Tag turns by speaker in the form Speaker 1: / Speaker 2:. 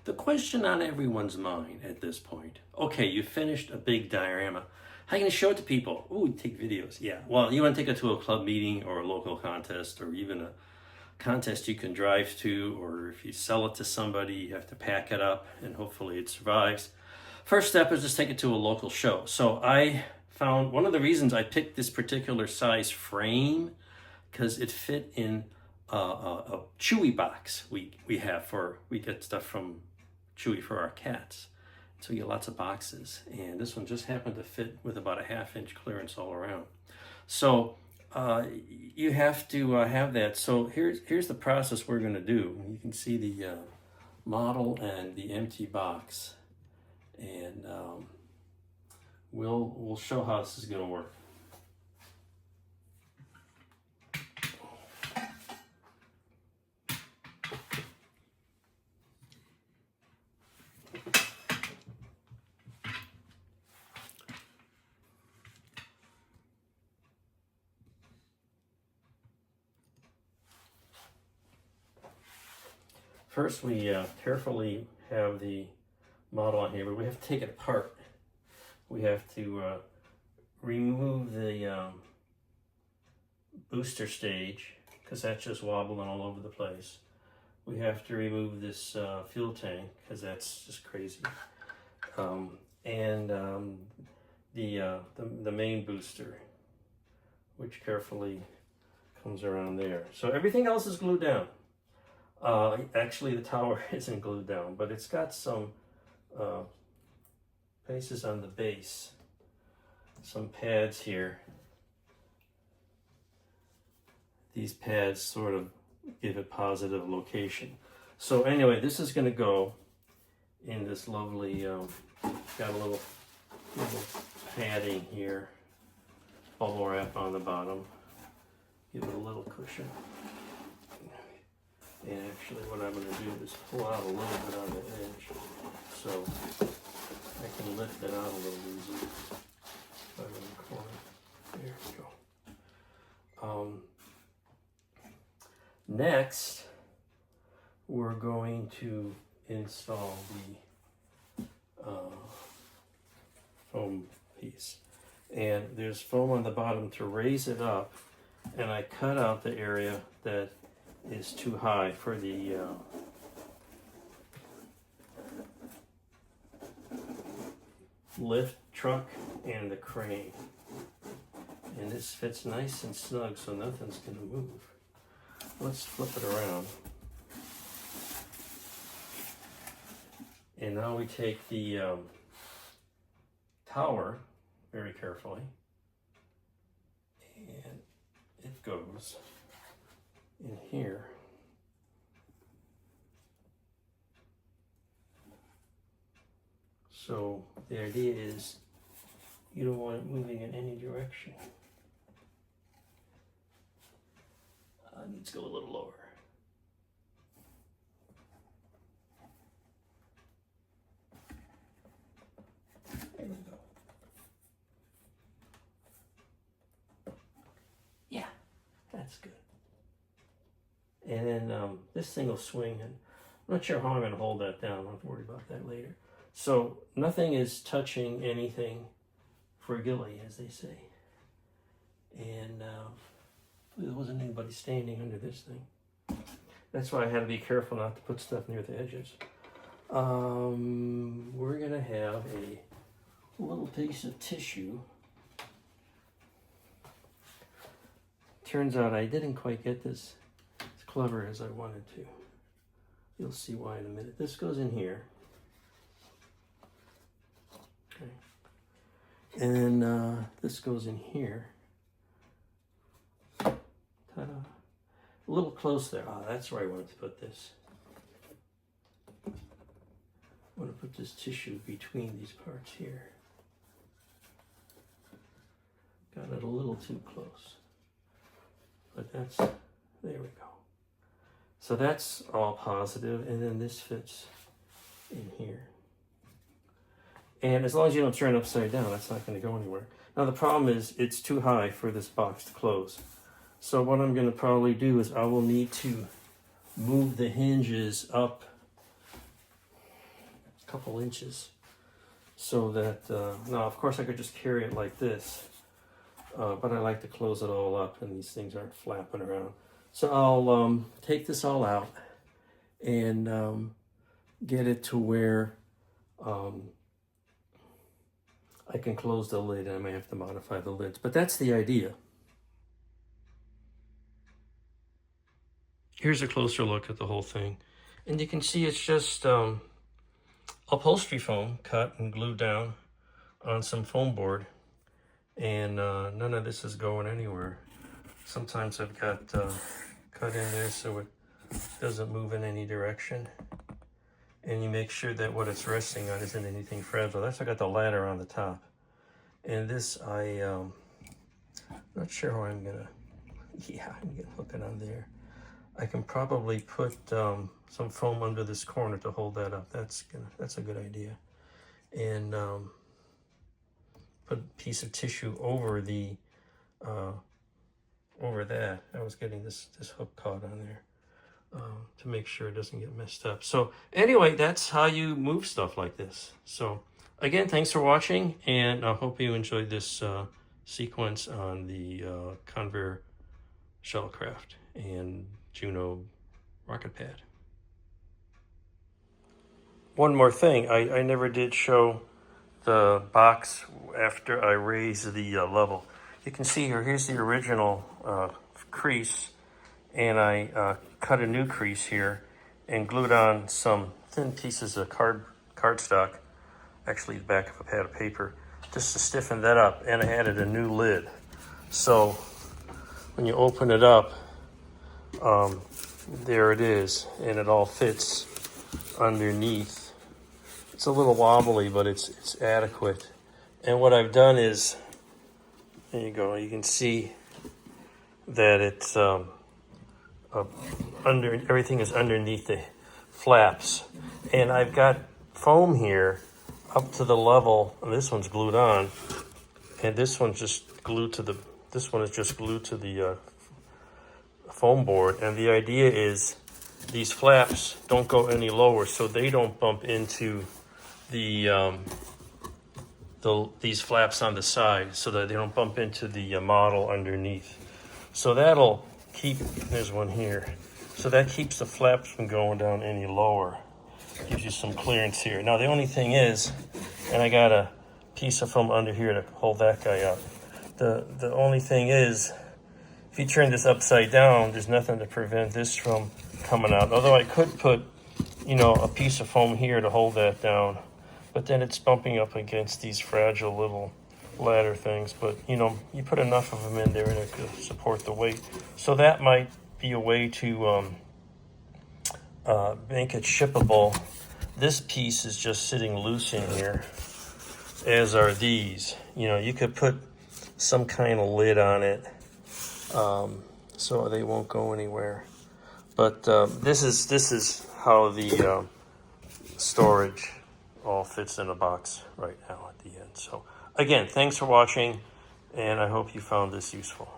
Speaker 1: The question on everyone's mind at this point, okay, you finished a big diorama. How are you going to show it to people? Ooh, take videos. Yeah, well, you want to take it to a club meeting or a local contest or even a contest you can drive to, or if you sell it to somebody, you have to pack it up and hopefully it survives. First step is just take it to a local show. So I found one of the reasons I picked this particular size frame because it fit in a Chewy box we get stuff from Chewy for our cats. So we get lots of boxes, and this one just happened to fit with about a 1/2 inch clearance all around. So you have to have that. So here's the process we're going to do. You can see the model and the empty box, and we'll show how this is going to work. First, we carefully have the model on here, but we have to take it apart. We have to remove the booster stage because that's just wobbling all over the place. We have to remove this fuel tank because that's just crazy, and the main booster, which carefully comes around there. So everything else is glued down. Actually, the tower isn't glued down, but it's got some bases on the base, some pads here. These pads sort of give it positive location. So anyway, this is going to go in this lovely, got a little padding here, bubble wrap on the bottom, give it a little cushion. And actually what I'm going to do is pull out a little bit on the edge so I can lift it out a little easier. Right in the corner. There we go. Next, we're going to install the foam piece. And there's foam on the bottom to raise it up, and I cut out the area that is too high for the lift truck and the crane. And this fits nice and snug so nothing's going to move. Let's flip it around. And now we take the tower very carefully, and it goes in here. So the idea is you don't want it moving in any direction. It needs to go a little lower. There we go. Yeah, that's good. And then this thing will swing, and I'm not sure how I'm going to hold that down. I'll have to worry about that later. So nothing is touching anything frigidly, as they say. And there wasn't anybody standing under this thing. That's why I had to be careful not to put stuff near the edges. We're going to have a little piece of tissue. Turns out I didn't quite get this as clever as I wanted to. You'll see why in a minute. This goes in here. Okay. And then this goes in here. Ta-da. A little close there. Ah, that's where I wanted to put this. I want to put this tissue between these parts here. Got it a little too close. But that's, there we go. So that's all positive, and then this fits in here. And as long as you don't turn it upside down, that's not going to go anywhere. Now the problem is it's too high for this box to close. So what I'm going to probably do is I will need to move the hinges up couple inches, so that now of course I could just carry it like this, but I like to close it all up and these things aren't flapping around. So I'll take this all out and get it to where I can close the lid. I may have to modify the lids, but that's the idea. Here's a closer look at the whole thing. And you can see it's just upholstery foam cut and glued down on some foam board. And none of this is going anywhere. Sometimes I've got cut in there so it doesn't move in any direction. And you make sure that what it's resting on isn't anything fragile. That's why I got the ladder on the top. And this, I'm not sure how I'm gonna, yeah, I'm gonna hook it on there. I can probably put some foam under this corner to hold that up. That's a good idea. And put a piece of tissue over the over that. I was getting this hook caught on there to make sure it doesn't get messed up. So anyway, that's how you move stuff like this. So again, thanks for watching, and I hope you enjoyed this sequence on the Convair shuttlecraft and Juno rocket pad. One more thing, I never did show the box after I raised the level. You can see here, here's the original crease, and I cut a new crease here and glued on some thin pieces of cardstock, actually the back of a pad of paper, just to stiffen that up, and I added a new lid. So when you open it up, there it is, and it all fits underneath. It's a little wobbly, but it's adequate. And what I've done is, there you go, you can see that it's everything is underneath the flaps. And I've got foam here up to the level, and this one's glued on, and this one's just glued to the, this one is just glued to the foam board. And the idea is these flaps don't go any lower, so they don't bump into these flaps on the side, so that they don't bump into the model underneath. So that'll keep, there's one here, so that keeps the flaps from going down any lower. Gives you some clearance here. Now the only thing is, and I got a piece of foam under here to hold that guy up. The only thing is, if you turn this upside down, there's nothing to prevent this from coming out. Although I could put, you know, a piece of foam here to hold that down, but then it's bumping up against these fragile little ladder things. But, you know, you put enough of them in there and it could support the weight. So that might be a way to make it shippable. This piece is just sitting loose in here, as are these. You know, you could put some kind of lid on it, so they won't go anywhere. But this is how the storage all fits in a box right now at the end. So again, thanks for watching, and I hope you found this useful.